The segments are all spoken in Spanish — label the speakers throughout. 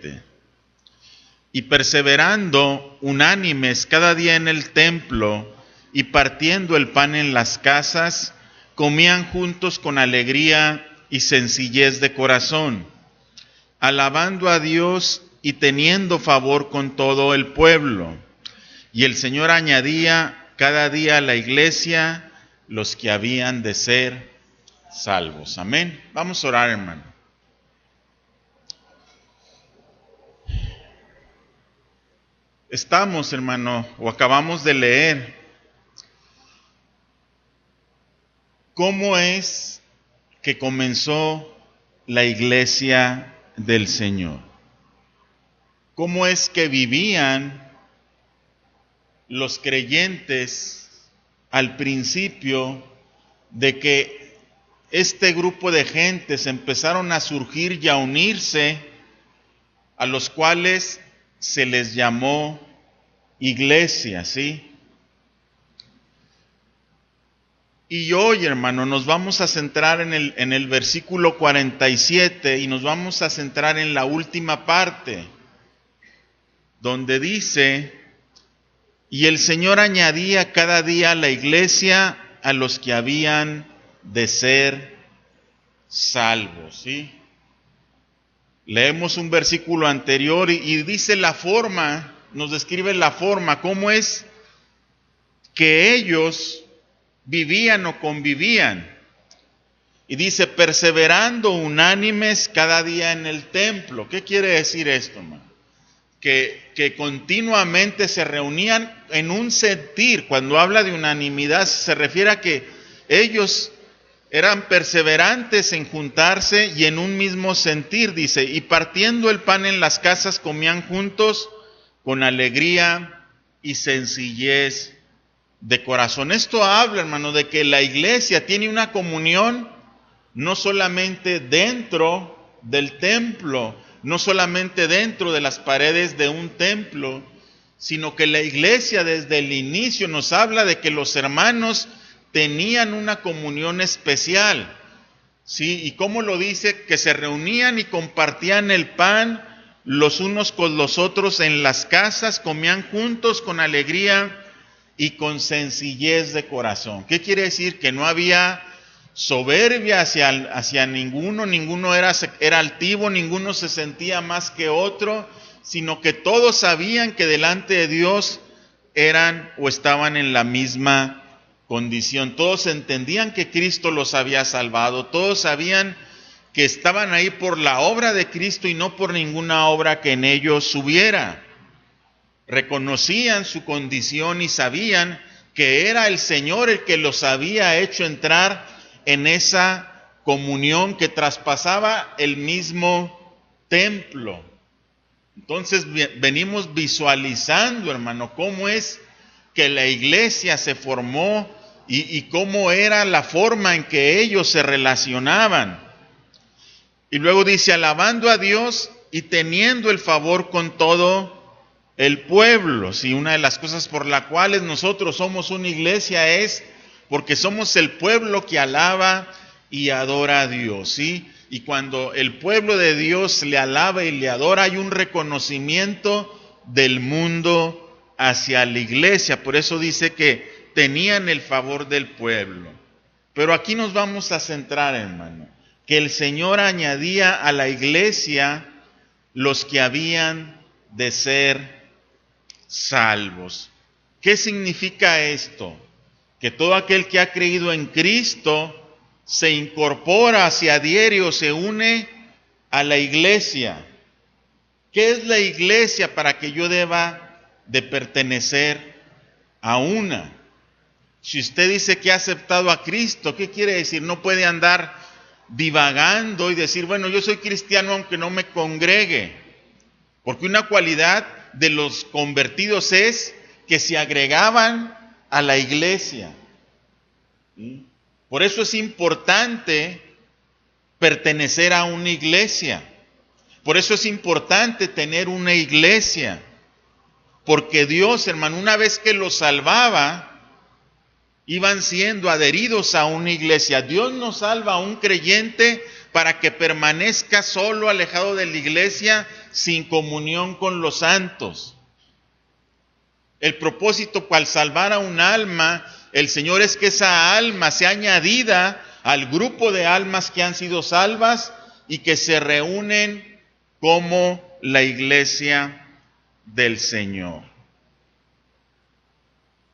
Speaker 1: 17. Y perseverando unánimes cada día en el templo y partiendo el pan en las casas, comían juntos con alegría y sencillez de corazón, alabando a Dios y teniendo favor con todo el pueblo. Y el Señor añadía cada día a la iglesia los que habían de ser salvos. Amén. Vamos a orar, hermano. Estamos, hermano, o acabamos de leer cómo es que comenzó la iglesia del Señor. Cómo es que vivían los creyentes al principio de que este grupo de gentes empezaron a surgir y a unirse, a los cuales se les llamó iglesia, ¿sí? Y hoy, hermano, nos vamos a centrar en el versículo 47 y nos vamos a centrar en la última parte, donde dice: y el Señor añadía cada día a la iglesia a los que habían de ser salvos, ¿sí? Leemos un versículo anterior y dice la forma, nos describe la forma, cómo es que ellos vivían o convivían. Y dice, perseverando unánimes cada día en el templo. ¿Qué quiere decir esto, hermano? Que continuamente se reunían en un sentir. Cuando habla de unanimidad se refiere a que ellos eran perseverantes en juntarse y en un mismo sentir, dice, y partiendo el pan en las casas comían juntos con alegría y sencillez de corazón. Esto habla, hermano, de que la iglesia tiene una comunión no solamente dentro del templo, no solamente dentro de las paredes de un templo, sino que la iglesia desde el inicio nos habla de que los hermanos tenían una comunión especial, ¿sí? ¿Y cómo lo dice? Que se reunían y compartían el pan los unos con los otros en las casas, comían juntos con alegría y con sencillez de corazón. ¿Qué quiere decir? Que no había soberbia hacia ninguno era altivo, ninguno se sentía más que otro, sino que todos sabían que delante de Dios eran o estaban en la misma condición. Todos entendían que Cristo los había salvado, todos sabían que estaban ahí por la obra de Cristo y no por ninguna obra que en ellos hubiera. Reconocían su condición y sabían que era el Señor el que los había hecho entrar en esa comunión que traspasaba el mismo templo. Entonces venimos visualizando, hermano, cómo es que la iglesia se formó y cómo era la forma en que ellos se relacionaban. Y luego dice, alabando a Dios y teniendo el favor con todo el pueblo. Sí, una de las cosas por las cuales nosotros somos una iglesia es porque somos el pueblo que alaba y adora a Dios, ¿sí? Y cuando el pueblo de Dios le alaba y le adora, hay un reconocimiento del mundo hacia la iglesia. Por eso dice que tenían el favor del pueblo. Pero aquí nos vamos a centrar, hermano, que el Señor añadía a la iglesia los que habían de ser salvos. ¿Qué significa esto? Que todo aquel que ha creído en Cristo se incorpora, se adhiere o se une a la iglesia. ¿Qué es la iglesia para que yo deba de pertenecer a una? Si usted dice que ha aceptado a Cristo, ¿qué quiere decir? No puede andar divagando y decir, bueno, yo soy cristiano aunque no me congregue. Porque una cualidad de los convertidos es que se agregaban a la iglesia. Por eso es importante pertenecer a una iglesia. Por eso es importante tener una iglesia. Porque Dios, hermano, una vez que los salvaba, iban siendo adheridos a una iglesia. Dios no salva a un creyente para que permanezca solo, alejado de la iglesia, sin comunión con los santos. El propósito al salvar a un alma, el Señor, es que esa alma sea añadida al grupo de almas que han sido salvas y que se reúnen como la iglesia del Señor.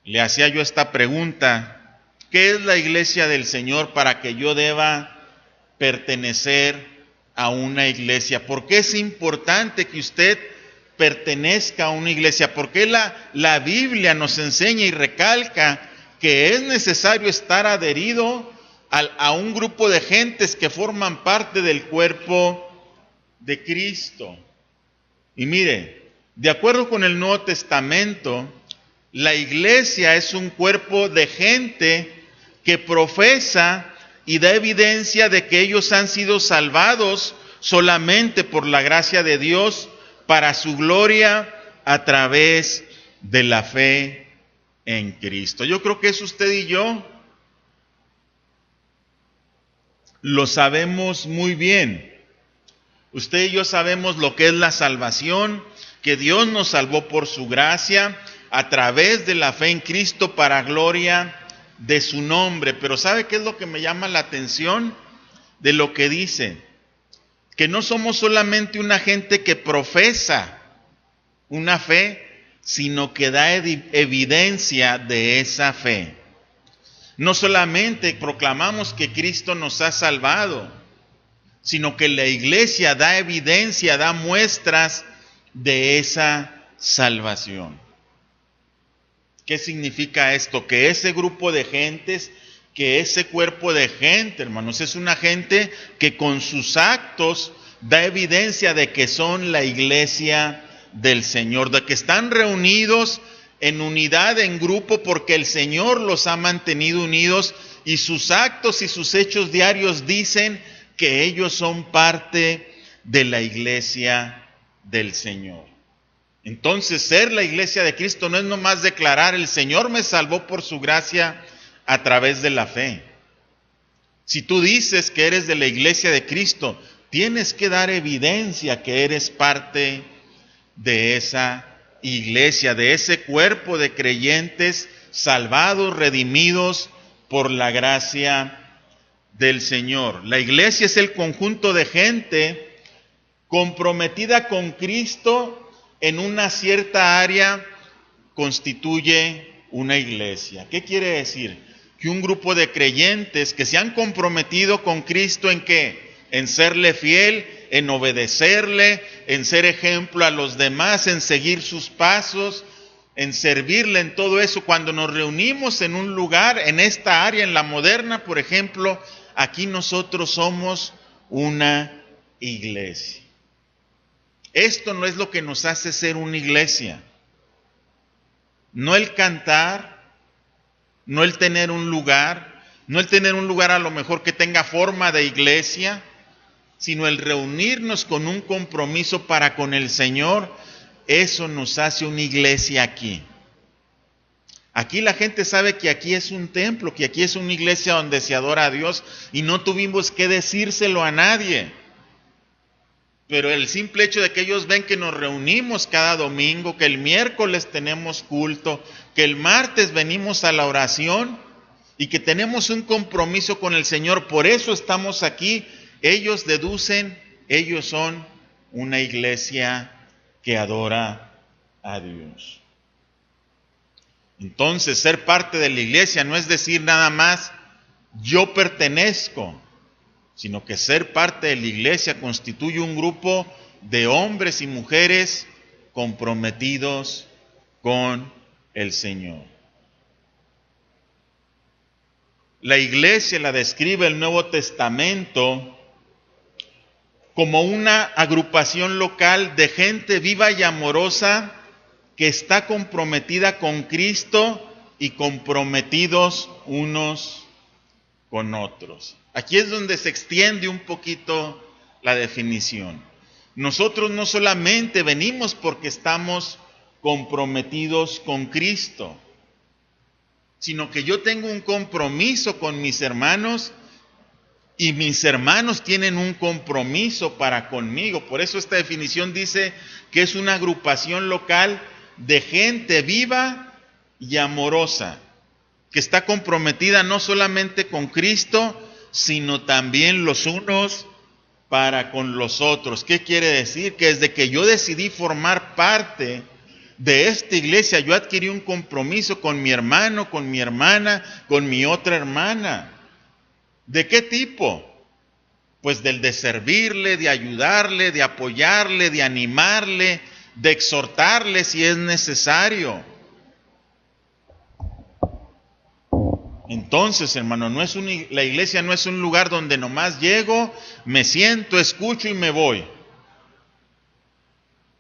Speaker 1: Le hacía yo esta pregunta: ¿qué es la iglesia del Señor para que yo deba pertenecer a una iglesia? ¿Por qué es importante que usted pertenezca a una iglesia? ¿Por qué la Biblia nos enseña y recalca que es necesario estar adherido a un grupo de gentes que forman parte del cuerpo de Cristo? Y mire, de acuerdo con el Nuevo Testamento, la iglesia es un cuerpo de gente que profesa y da evidencia de que ellos han sido salvados solamente por la gracia de Dios para su gloria a través de la fe en Cristo. Yo creo que eso usted y yo lo sabemos muy bien. Usted y yo sabemos lo que es la salvación, que Dios nos salvó por su gracia a través de la fe en Cristo para gloria de su nombre. Pero ¿sabe qué es lo que me llama la atención de lo que dice? Que no somos solamente una gente que profesa una fe, sino que da evidencia de esa fe. No solamente proclamamos que Cristo nos ha salvado, sino que la iglesia da evidencia, da muestras de esa salvación. ¿Qué significa esto? Que ese grupo de gentes, que ese cuerpo de gente, hermanos, es una gente que con sus actos da evidencia de que son la iglesia del Señor, de que están reunidos en unidad, en grupo, porque el Señor los ha mantenido unidos y sus actos y sus hechos diarios dicen que ellos son parte de la iglesia del Señor. Entonces, ser la iglesia de Cristo no es nomás declarar: el Señor me salvó por su gracia a través de la fe. Si tú dices que eres de la iglesia de Cristo, tienes que dar evidencia que eres parte de esa iglesia, de ese cuerpo de creyentes salvados, redimidos por la gracia del Señor. La iglesia es el conjunto de gente comprometida con Cristo en una cierta área, constituye una iglesia. ¿Qué quiere decir? Que un grupo de creyentes que se han comprometido con Cristo, ¿en qué? En serle fiel, en obedecerle, en ser ejemplo a los demás, en seguir sus pasos, en servirle en todo eso. Cuando nos reunimos en un lugar, en esta área, en la moderna, por ejemplo, aquí nosotros somos una iglesia. Esto no es lo que nos hace ser una iglesia. No el cantar, no el tener un lugar, no el tener un lugar a lo mejor que tenga forma de iglesia, sino el reunirnos con un compromiso para con el Señor. Eso nos hace una iglesia aquí. Aquí la gente sabe que aquí es un templo, que aquí es una iglesia donde se adora a Dios, y no tuvimos que decírselo a nadie. Pero el simple hecho de que ellos ven que nos reunimos cada domingo, que el miércoles tenemos culto, que el martes venimos a la oración y que tenemos un compromiso con el Señor, por eso estamos aquí, ellos deducen, ellos son una iglesia que adora a Dios. Entonces, ser parte de la iglesia no es decir nada más yo pertenezco, sino que ser parte de la iglesia constituye un grupo de hombres y mujeres comprometidos con el Señor. La iglesia la describe el Nuevo Testamento como una agrupación local de gente viva y amorosa que está comprometida con Cristo y comprometidos unos con otros. Aquí es donde se extiende un poquito la definición. Nosotros no solamente venimos porque estamos comprometidos con Cristo, sino que yo tengo un compromiso con mis hermanos Y mis hermanos tienen un compromiso para conmigo. Por eso esta definición dice que es una agrupación local de gente viva y amorosa, que está comprometida no solamente con Cristo, sino también los unos para con los otros. ¿Qué quiere decir? Que desde que yo decidí formar parte de esta iglesia, yo adquirí un compromiso con mi hermano, con mi hermana, con mi otra hermana. ¿De qué tipo? Pues del de servirle, de ayudarle, de apoyarle, de animarle, de exhortarle si es necesario. Entonces, hermano, la iglesia no es un lugar donde nomás llego, me siento, escucho y me voy.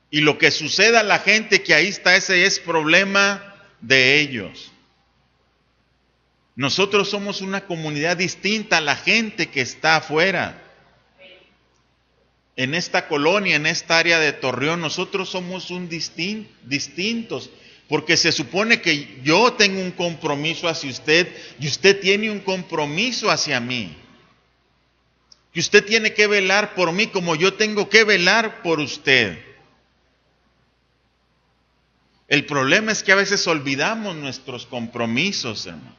Speaker 1: Y lo que suceda a la gente que ahí está, ese es problema de ellos. Nosotros somos una comunidad distinta a la gente que está afuera. En esta colonia, en esta área de Torreón, nosotros somos distintos. Porque se supone que yo tengo un compromiso hacia usted y usted tiene un compromiso hacia mí. Que usted tiene que velar por mí como yo tengo que velar por usted. El problema es que a veces olvidamos nuestros compromisos, hermano.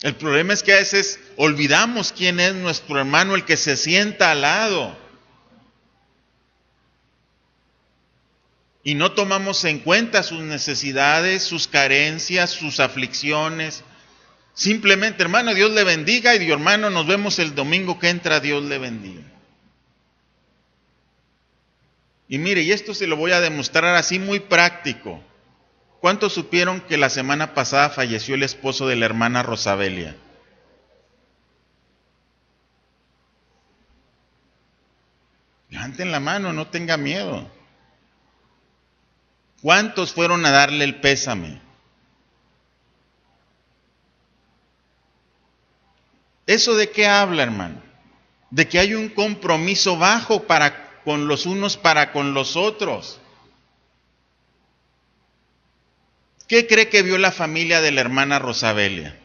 Speaker 1: El problema es que a veces olvidamos quién es nuestro hermano, el que se sienta al lado. Y no tomamos en cuenta sus necesidades, sus carencias, sus aflicciones. Simplemente, hermano, Dios le bendiga y hermano, nos vemos el domingo que entra, Dios le bendiga. Y mire, y esto se lo voy a demostrar así muy práctico. ¿Cuántos supieron que la semana pasada falleció el esposo de la hermana Rosabelia? Levanten la mano, no tenga miedo. ¿Cuántos fueron a darle el pésame? ¿Eso de qué habla, hermano? De que hay un compromiso bajo para con los unos para con los otros. ¿Qué cree que vio la familia de la hermana Rosabelia?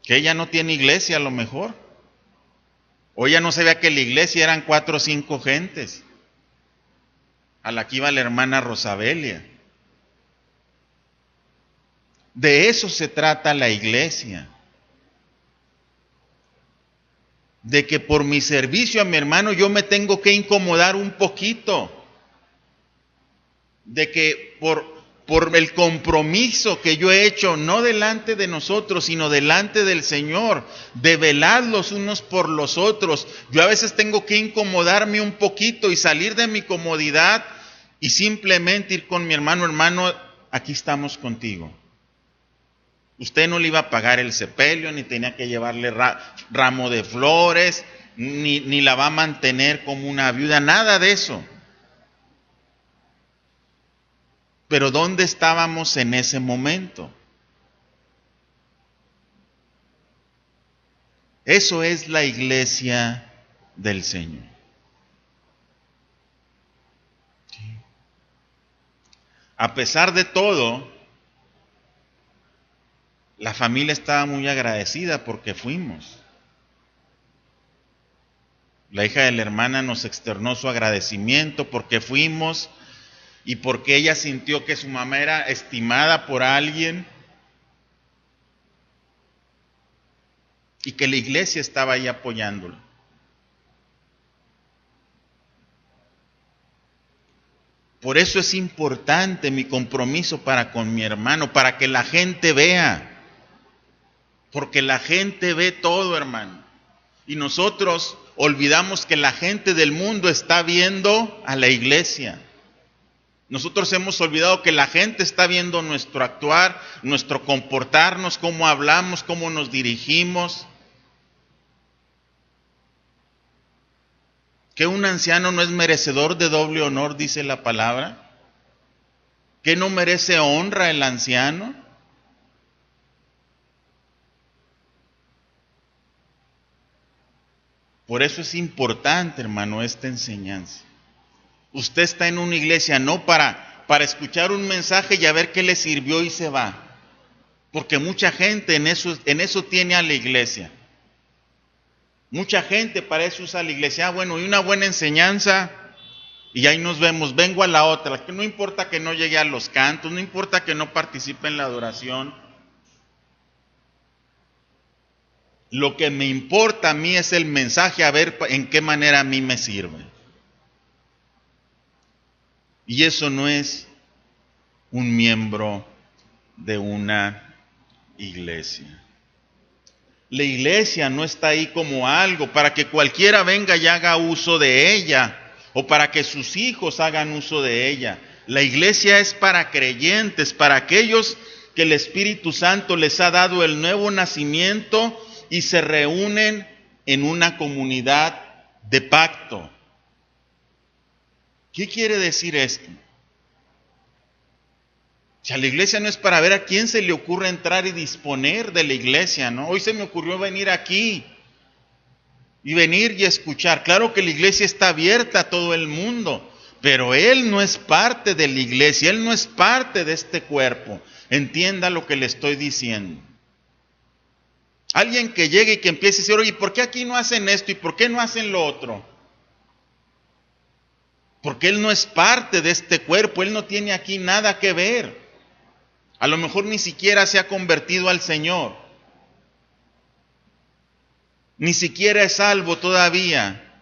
Speaker 1: Que ella no tiene iglesia a lo mejor. O ella no sabía que la iglesia eran 4 o 5 gentes. A la que iba la hermana Rosabelia. De eso se trata la iglesia. De que por mi servicio a mi hermano yo me tengo que incomodar un poquito. De que por el compromiso que yo he hecho, no delante de nosotros, sino delante del Señor, de velar los unos por los otros, yo a veces tengo que incomodarme un poquito y salir de mi comodidad y simplemente ir con mi hermano, hermano, aquí estamos contigo. Usted no le iba a pagar el sepelio, ni tenía que llevarle ramo de flores, ni la va a mantener como una viuda, nada de eso. Pero ¿dónde estábamos en ese momento? Eso es la iglesia del Señor. A pesar de todo, la familia estaba muy agradecida porque fuimos. La hija de la hermana nos externó su agradecimiento porque fuimos y porque ella sintió que su mamá era estimada por alguien y que la iglesia estaba ahí apoyándola. Por eso es importante mi compromiso para con mi hermano, para que la gente vea. Porque la gente ve todo, hermano. Y nosotros olvidamos que la gente del mundo está viendo a la iglesia. Nosotros hemos olvidado que la gente está viendo nuestro actuar, nuestro comportarnos, cómo hablamos, cómo nos dirigimos. Que un anciano no es merecedor de doble honor, dice la palabra. Que no merece honra el anciano. Por eso es importante, hermano, esta enseñanza. Usted está en una iglesia no para para escuchar un mensaje y a ver qué le sirvió y se va. Porque mucha gente en eso tiene a la iglesia. Mucha gente para eso usa la iglesia. Bueno, y una buena enseñanza y ahí nos vemos. Vengo a la otra. Que no importa que no llegue a los cantos, no importa que no participe en la adoración. Lo que me importa a mí es el mensaje, a ver en qué manera a mí me sirve. Y eso no es un miembro de una iglesia. La iglesia no está ahí como algo para que cualquiera venga y haga uso de ella, o para que sus hijos hagan uso de ella. La iglesia es para creyentes, para aquellos que el Espíritu Santo les ha dado el nuevo nacimiento y se reúnen en una comunidad de pacto. ¿Qué quiere decir esto? O sea, la iglesia no es para ver a quién se le ocurre entrar y disponer de la iglesia, ¿no? Hoy se me ocurrió venir aquí y venir y escuchar. Claro que la iglesia está abierta a todo el mundo, pero él no es parte de la iglesia, él no es parte de este cuerpo. Entienda lo que le estoy diciendo. Alguien que llegue y que empiece a decir, oye, ¿por qué aquí no hacen esto y por qué no hacen lo otro? Porque él no es parte de este cuerpo, él no tiene aquí nada que ver. A lo mejor ni siquiera se ha convertido al Señor. Ni siquiera es salvo todavía.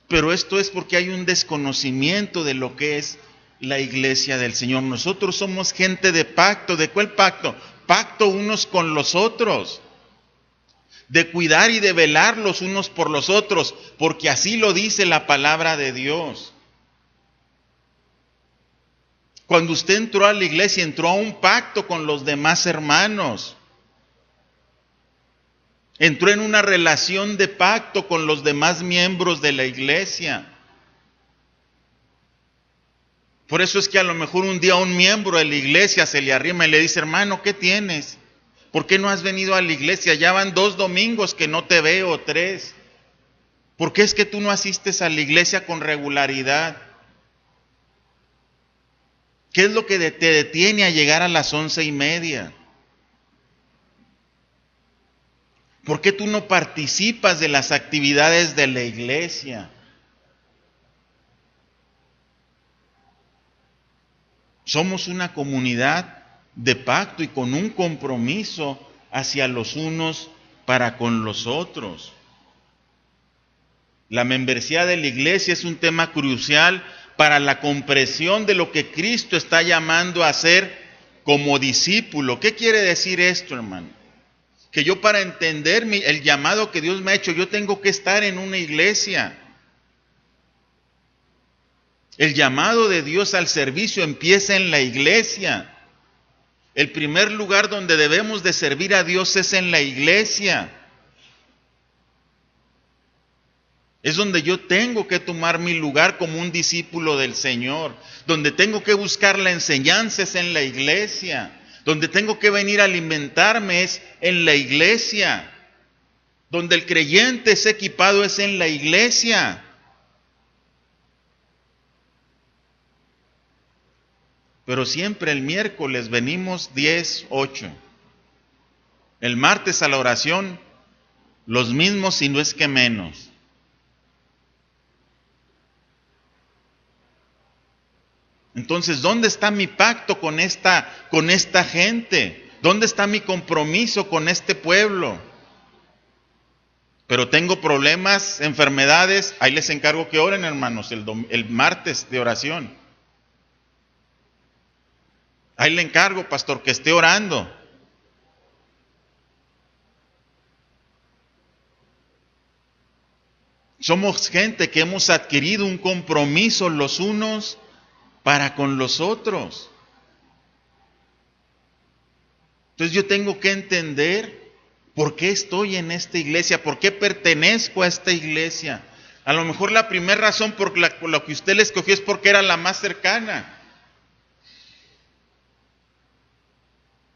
Speaker 1: Pero esto es porque hay un desconocimiento de lo que es la iglesia del Señor. Nosotros somos gente de pacto. ¿De cuál pacto? Pacto unos con los otros. De cuidar y de velar los unos por los otros, porque así lo dice la palabra de Dios. Cuando usted entró a la iglesia, entró a un pacto con los demás hermanos. Entró en una relación de pacto con los demás miembros de la iglesia. Por eso es que a lo mejor un día un miembro de la iglesia se le arrima y le dice, hermano, ¿qué tienes? ¿Por qué no has venido a la iglesia? Ya van 2 domingos que no te veo, 3. ¿Por qué es que tú no asistes a la iglesia con regularidad? ¿Qué es lo que te detiene a llegar a las 11:30? ¿Por qué tú no participas de las actividades de la iglesia? Somos una comunidad de pacto y con un compromiso hacia los unos para con los otros. La membresía de la iglesia es un tema crucial para la comprensión de lo que Cristo está llamando a hacer como discípulo. ¿Qué quiere decir esto, hermano? Que yo, para entender el llamado que Dios me ha hecho, yo tengo que estar en una iglesia. El llamado de Dios al servicio empieza en la iglesia. El primer lugar donde debemos de servir a Dios es en la iglesia. Es donde yo tengo que tomar mi lugar como un discípulo del Señor. Donde tengo que buscar la enseñanza es en la iglesia. Donde tengo que venir a alimentarme es en la iglesia. Donde el creyente es equipado es en la iglesia. Pero siempre el miércoles venimos 10:08. El martes a la oración, los mismos, si no es que menos. Entonces, ¿dónde está mi pacto con esta gente? ¿Dónde está mi compromiso con este pueblo? Pero tengo problemas, enfermedades, ahí les encargo que oren, hermanos, el martes de oración. Ahí le encargo, pastor, que esté orando. Somos gente que hemos adquirido un compromiso los unos para con los otros. Entonces yo tengo que entender por qué estoy en esta iglesia, por qué pertenezco a esta iglesia. A lo mejor la primera razón por la que usted la escogió es porque era la más cercana.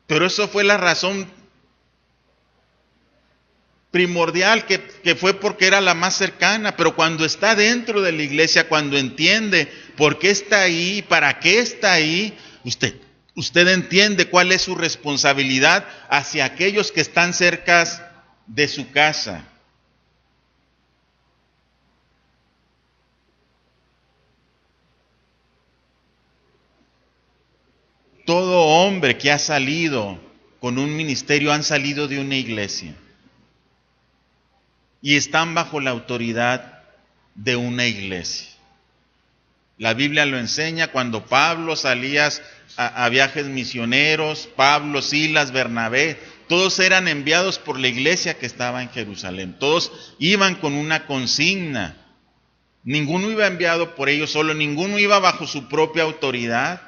Speaker 1: Pero eso fue la razón primordial, que fue porque era la más cercana, pero cuando está dentro de la iglesia, cuando entiende por qué está ahí, para qué está ahí, usted entiende cuál es su responsabilidad hacia aquellos que están cerca de su casa. Todo hombre que ha salido con un ministerio han salido de una iglesia y están bajo la autoridad de una iglesia. La Biblia lo enseña. Cuando Pablo salía a viajes misioneros, Pablo, Silas, Bernabé, todos eran enviados por la iglesia que estaba en Jerusalén. Todos iban con una consigna. Ninguno iba enviado por ellos solo, ninguno iba bajo su propia autoridad.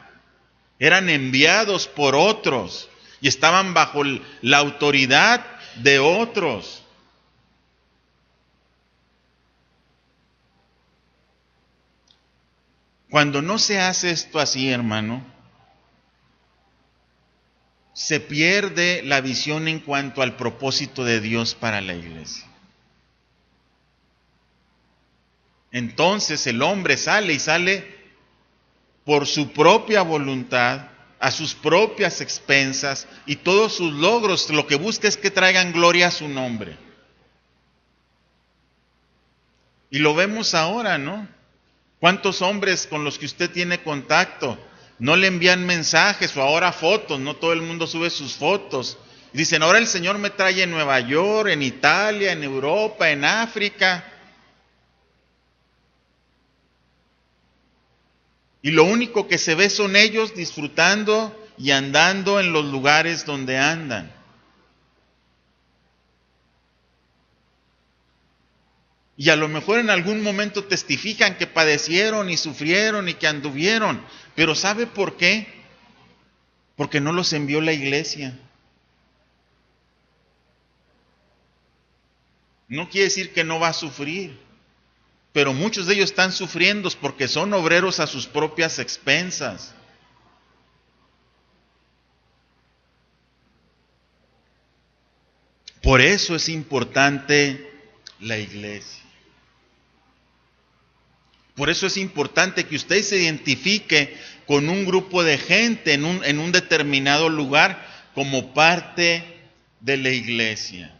Speaker 1: Eran enviados por otros y estaban bajo la autoridad de otros. Cuando no se hace esto así, hermano, se pierde la visión en cuanto al propósito de Dios para la iglesia. Entonces el hombre sale por su propia voluntad, a sus propias expensas, y todos sus logros lo que busca es que traigan gloria a su nombre. Y lo vemos ahora, ¿no? ¿Cuántos hombres con los que usted tiene contacto no le envían mensajes o ahora fotos? No todo el mundo sube sus fotos. Y dicen, ahora el Señor me trae en Nueva York, en Italia, en Europa, en África. Y lo único que se ve son ellos disfrutando y andando en los lugares donde andan. Y a lo mejor en algún momento testifican que padecieron y sufrieron y que anduvieron. Pero ¿sabe por qué? Porque no los envió la iglesia. No quiere decir que no va a sufrir, pero muchos de ellos están sufriendo porque son obreros a sus propias expensas. Por eso es importante la iglesia. Por eso es importante que usted se identifique con un grupo de gente en un determinado lugar como parte de la iglesia.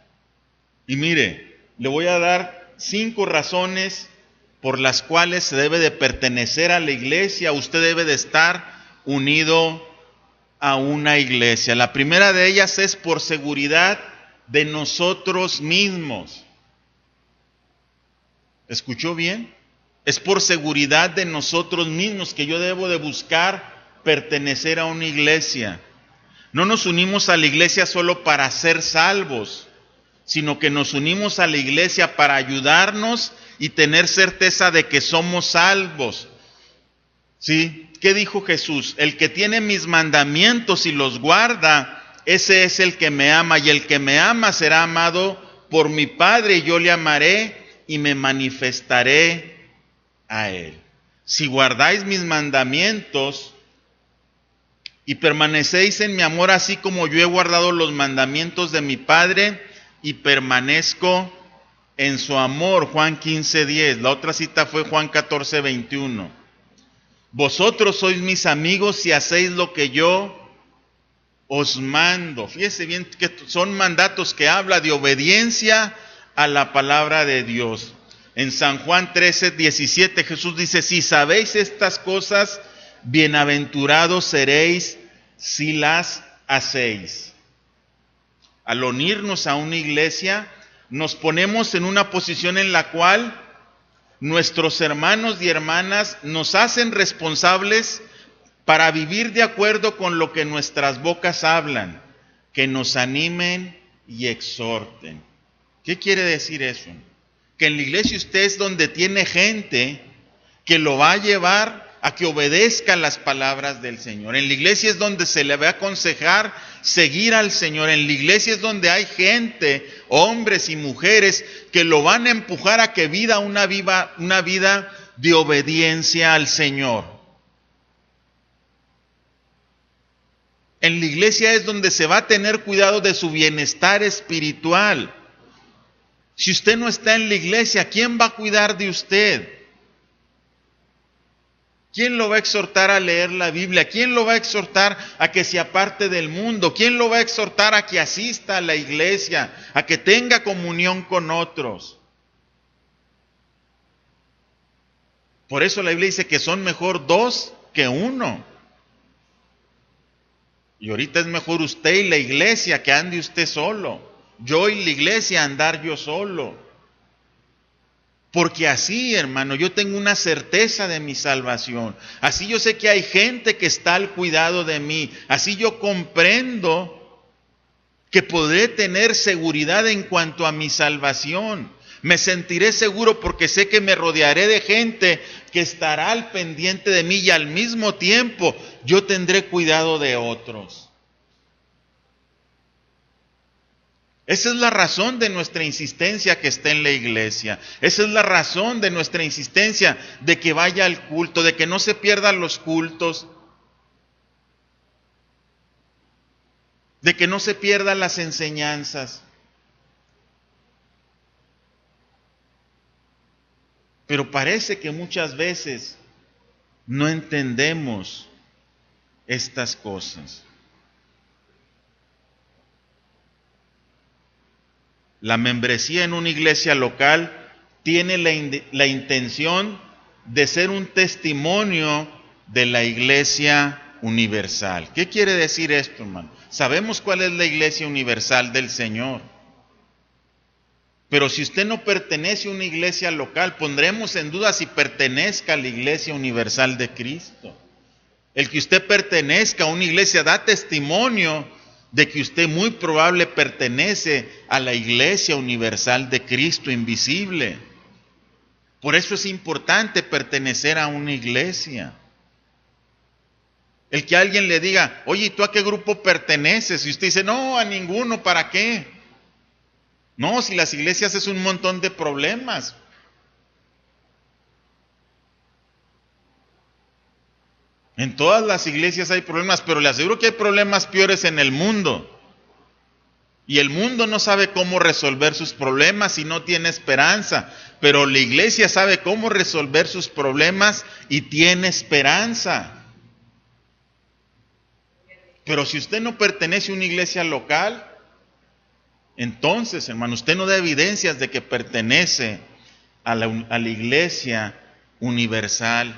Speaker 1: Y mire, le voy a dar 5 razones por las cuales se debe de pertenecer a la iglesia. Usted debe de estar unido a una iglesia. La primera de ellas es por seguridad de nosotros mismos. ¿Escuchó bien? Es por seguridad de nosotros mismos que yo debo de buscar pertenecer a una iglesia. No nos unimos a la iglesia solo para ser salvos, sino que nos unimos a la iglesia para ayudarnos y tener certeza de que somos salvos. ¿Sí? ¿Qué dijo Jesús? El que tiene mis mandamientos y los guarda, ese es el que me ama, y el que me ama será amado por mi Padre, y yo le amaré y me manifestaré a él. Si guardáis mis mandamientos y permanecéis en mi amor, así como yo he guardado los mandamientos de mi Padre y permanezco en su amor. Juan 15:10. La otra cita fue Juan 14:21. Vosotros sois mis amigos si hacéis lo que yo os mando. Fíjese bien que son mandatos que habla de obediencia a la palabra de Dios. En San Juan 13:17 Jesús dice, si sabéis estas cosas, bienaventurados seréis si las hacéis. Al unirnos a una iglesia, nos ponemos en una posición en la cual nuestros hermanos y hermanas nos hacen responsables para vivir de acuerdo con lo que nuestras bocas hablan, que nos animen y exhorten. ¿Qué quiere decir eso? Que en la iglesia usted es donde tiene gente que lo va a llevar a que obedezca las palabras del Señor. En la iglesia es donde se le va a aconsejar seguir al Señor. En la iglesia es donde hay gente, hombres y mujeres, que lo van a empujar a que viva una vida de obediencia al Señor. En la iglesia es donde se va a tener cuidado de su bienestar espiritual. Si usted no está en la iglesia, ¿quién va a cuidar de usted? ¿Quién lo va a exhortar a leer la Biblia? ¿Quién lo va a exhortar a que se aparte del mundo? ¿Quién lo va a exhortar a que asista a la iglesia, a que tenga comunión con otros? Por eso la Biblia dice que son mejor dos que uno. Y ahorita es mejor usted y la iglesia que ande usted solo. Yo y la iglesia andar yo solo. Porque así, hermano, yo tengo una certeza de mi salvación. Así yo sé que hay gente que está al cuidado de mí. Así yo comprendo que podré tener seguridad en cuanto a mi salvación. Me sentiré seguro porque sé que me rodearé de gente que estará al pendiente de mí y al mismo tiempo yo tendré cuidado de otros. Esa es la razón de nuestra insistencia que esté en la iglesia. Esa es la razón de nuestra insistencia de que vaya al culto, de que no se pierdan los cultos, de que no se pierdan las enseñanzas. Pero parece que muchas veces no entendemos estas cosas. La membresía en una iglesia local tiene la intención de ser un testimonio de la iglesia universal. ¿Qué quiere decir esto, hermano? Sabemos cuál es la iglesia universal del Señor. Pero si usted no pertenece a una iglesia local, pondremos en duda si pertenezca a la iglesia universal de Cristo. El que usted pertenezca a una iglesia da testimonio de que usted muy probable pertenece a la iglesia universal de Cristo invisible. Por eso es importante pertenecer a una iglesia. El que alguien le diga, oye, ¿tú a qué grupo perteneces? Y usted dice, no, a ninguno, ¿para qué? No, si las iglesias es un montón de problemas. En todas las iglesias hay problemas, pero le aseguro que hay problemas peores en el mundo. Y el mundo no sabe cómo resolver sus problemas y no tiene esperanza. Pero la iglesia sabe cómo resolver sus problemas y tiene esperanza. Pero si usted no pertenece a una iglesia local, entonces, hermano, usted no da evidencias de que pertenece a la iglesia universal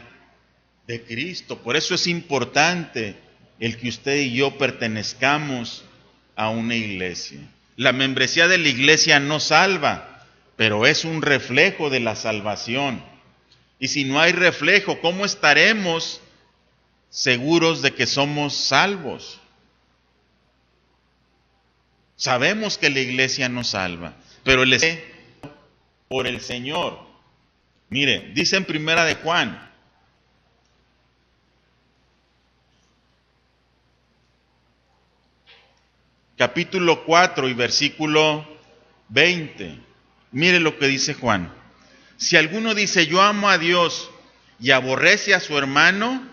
Speaker 1: de Cristo. Por eso es importante el que usted y yo pertenezcamos a una iglesia. La membresía de la iglesia no salva, pero es un reflejo de la salvación. Y si no hay reflejo, ¿cómo estaremos seguros de que somos salvos? Sabemos que la iglesia no salva, pero el por el Señor. Mire, dice en Primera de Juan, capítulo 4 y versículo 20. Mire lo que dice Juan. Si alguno dice yo amo a Dios y aborrece a su hermano,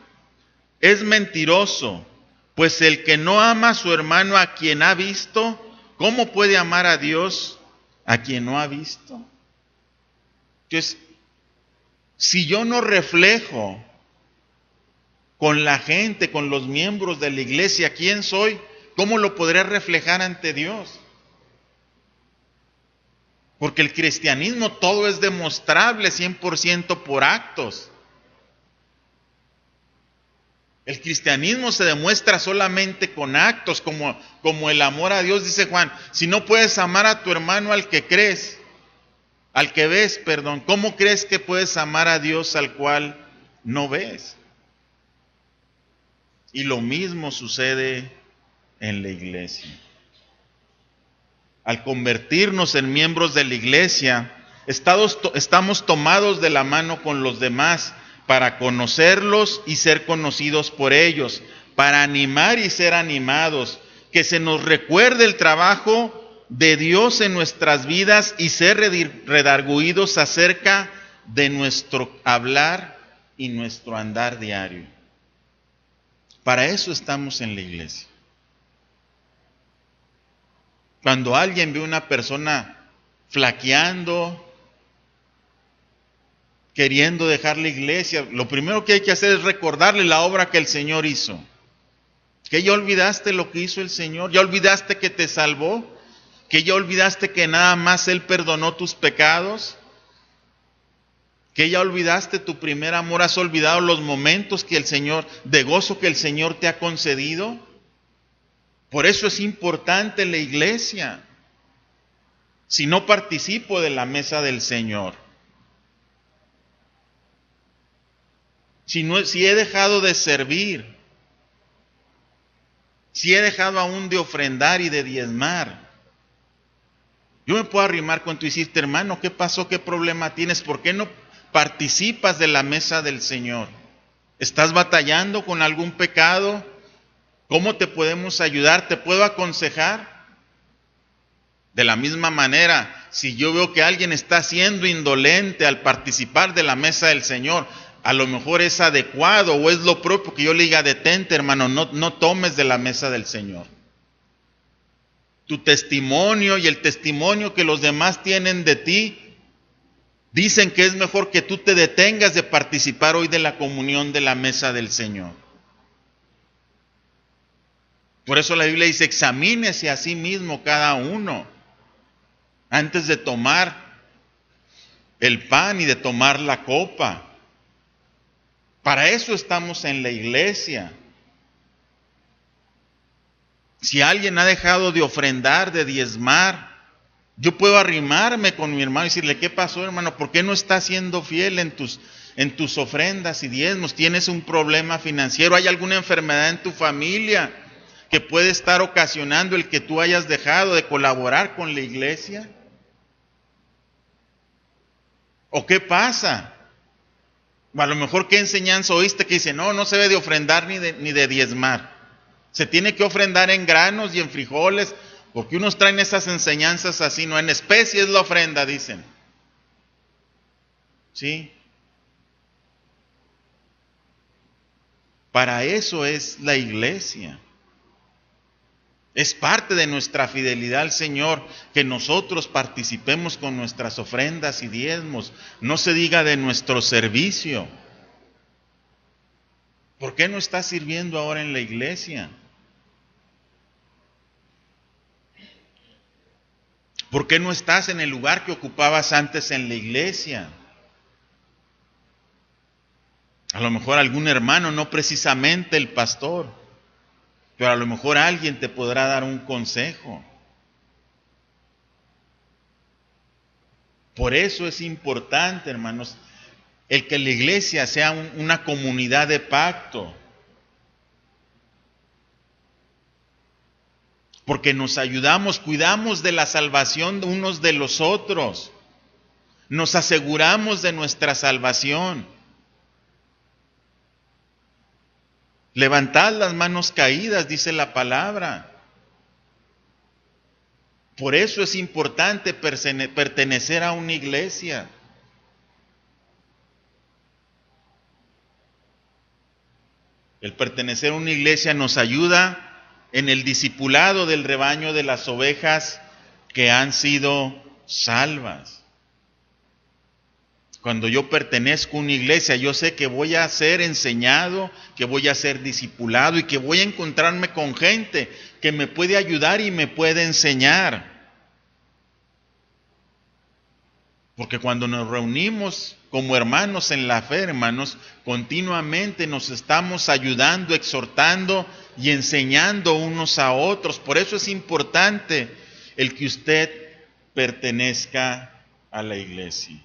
Speaker 1: es mentiroso, pues el que no ama a su hermano a quien ha visto, ¿cómo puede amar a Dios a quien no ha visto? Entonces, si yo no reflejo con la gente, con los miembros de la iglesia, ¿quién soy? ¿Cómo lo podré reflejar ante Dios? Porque el cristianismo todo es demostrable 100% por actos. El cristianismo se demuestra solamente con actos, como el amor a Dios, dice Juan. Si no puedes amar a tu hermano al que ves, ¿cómo crees que puedes amar a Dios al cual no ves? Y lo mismo sucede en la iglesia. Al convertirnos en miembros de la iglesia, estamos tomados de la mano con los demás para conocerlos y ser conocidos por ellos, para animar y ser animados, que se nos recuerde el trabajo de Dios en nuestras vidas y ser redargüidos acerca de nuestro hablar y nuestro andar diario. Para eso estamos en la iglesia. Cuando alguien ve a una persona flaqueando, queriendo dejar la iglesia, lo primero que hay que hacer es recordarle la obra que el Señor hizo. ¿Que ya olvidaste lo que hizo el Señor? ¿Ya olvidaste que te salvó? ¿Que ya olvidaste que nada más Él perdonó tus pecados? ¿Que ya olvidaste tu primer amor? ¿Has olvidado los momentos que el Señor, de gozo que el Señor te ha concedido? Por eso es importante la iglesia. Si no participo de la mesa del Señor, si he dejado de servir, si he dejado aún de ofrendar y de diezmar, yo me puedo arrimar con tu y decirte, hermano, ¿qué pasó? ¿Qué problema tienes? ¿Por qué no participas de la mesa del Señor? ¿Estás batallando con algún pecado? ¿Cómo te podemos ayudar? ¿Te puedo aconsejar? De la misma manera, si yo veo que alguien está siendo indolente al participar de la mesa del Señor, a lo mejor es adecuado o es lo propio que yo le diga, detente, hermano, no tomes de la mesa del Señor. Tu testimonio y el testimonio que los demás tienen de ti dicen que es mejor que tú te detengas de participar hoy de la comunión de la mesa del Señor. Por eso la Biblia dice, examínese a sí mismo cada uno antes de tomar el pan y de tomar la copa. Para eso estamos en la iglesia. Si alguien ha dejado de ofrendar, de diezmar, yo puedo arrimarme con mi hermano y decirle, ¿qué pasó, hermano? ¿Por qué no estás siendo fiel en tus ofrendas y diezmos? ¿Tienes un problema financiero? ¿Hay alguna enfermedad en tu familia que puede estar ocasionando el que tú hayas dejado de colaborar con la iglesia? ¿O qué pasa? O a lo mejor, ¿qué enseñanza oíste que dice, no se debe de ofrendar ni de diezmar? Se tiene que ofrendar en granos y en frijoles, porque unos traen esas enseñanzas así, no, en especie es la ofrenda, dicen. ¿Sí? Para eso es la iglesia. Es parte de nuestra fidelidad al Señor que nosotros participemos con nuestras ofrendas y diezmos. No se diga de nuestro servicio. ¿Por qué no estás sirviendo ahora en la iglesia? ¿Por qué no estás en el lugar que ocupabas antes en la iglesia? A lo mejor algún hermano, no precisamente el pastor, pero a lo mejor alguien te podrá dar un consejo. Por eso es importante, hermanos, el que la iglesia sea una comunidad de pacto. Porque nos ayudamos, cuidamos de la salvación de unos de los otros. Nos aseguramos de nuestra salvación. Levantad las manos caídas, dice la palabra. Por eso es importante pertenecer a una iglesia. El pertenecer a una iglesia nos ayuda en el discipulado del rebaño de las ovejas que han sido salvas. Cuando yo pertenezco a una iglesia, yo sé que voy a ser enseñado, que voy a ser discipulado y que voy a encontrarme con gente que me puede ayudar y me puede enseñar. Porque cuando nos reunimos como hermanos en la fe, hermanos, continuamente nos estamos ayudando, exhortando y enseñando unos a otros. Por eso es importante el que usted pertenezca a la iglesia.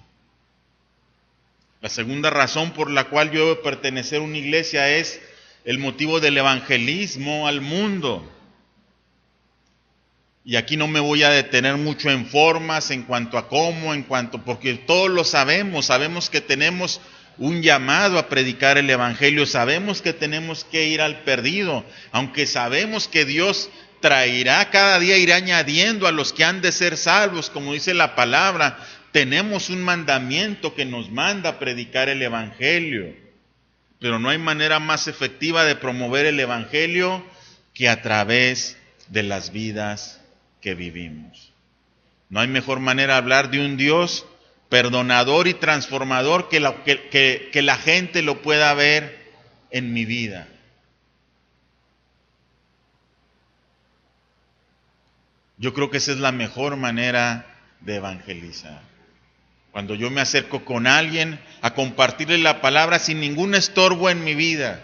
Speaker 1: La segunda razón por la cual yo debo pertenecer a una iglesia es el motivo del evangelismo al mundo. Y aquí no me voy a detener mucho en formas, en cuanto a cómo, porque todos lo sabemos que tenemos un llamado a predicar el evangelio, sabemos que tenemos que ir al perdido, aunque sabemos que Dios traerá, cada día irá añadiendo a los que han de ser salvos, como dice la palabra. Tenemos un mandamiento que nos manda a predicar el evangelio, pero no hay manera más efectiva de promover el evangelio que a través de las vidas que vivimos. No hay mejor manera de hablar de un Dios perdonador y transformador que la gente lo pueda ver en mi vida. Yo creo que esa es la mejor manera de evangelizar. Cuando yo me acerco con alguien a compartirle la palabra sin ningún estorbo en mi vida,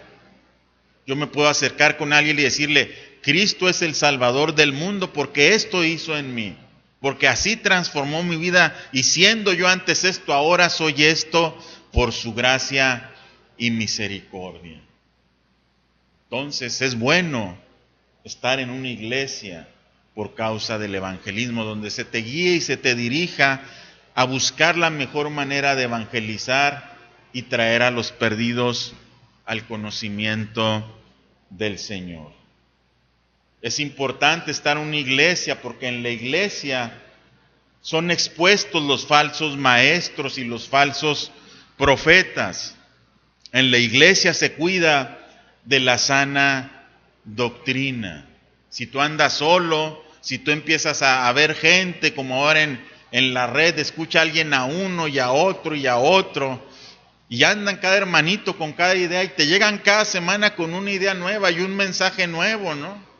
Speaker 1: yo me puedo acercar con alguien y decirle, Cristo es el Salvador del mundo porque esto hizo en mí, porque así transformó mi vida y siendo yo antes esto, ahora soy esto por su gracia y misericordia. Entonces es bueno estar en una iglesia por causa del evangelismo, donde se te guíe y se te dirija a buscar la mejor manera de evangelizar y traer a los perdidos al conocimiento del Señor. Es importante estar en una iglesia porque en la iglesia son expuestos los falsos maestros y los falsos profetas. En la iglesia se cuida de la sana doctrina. Si tú andas solo, si tú empiezas a ver gente como ahora en la red, escucha a alguien a uno y a otro y a otro, y andan cada hermanito con cada idea y te llegan cada semana con una idea nueva y un mensaje nuevo, ¿no?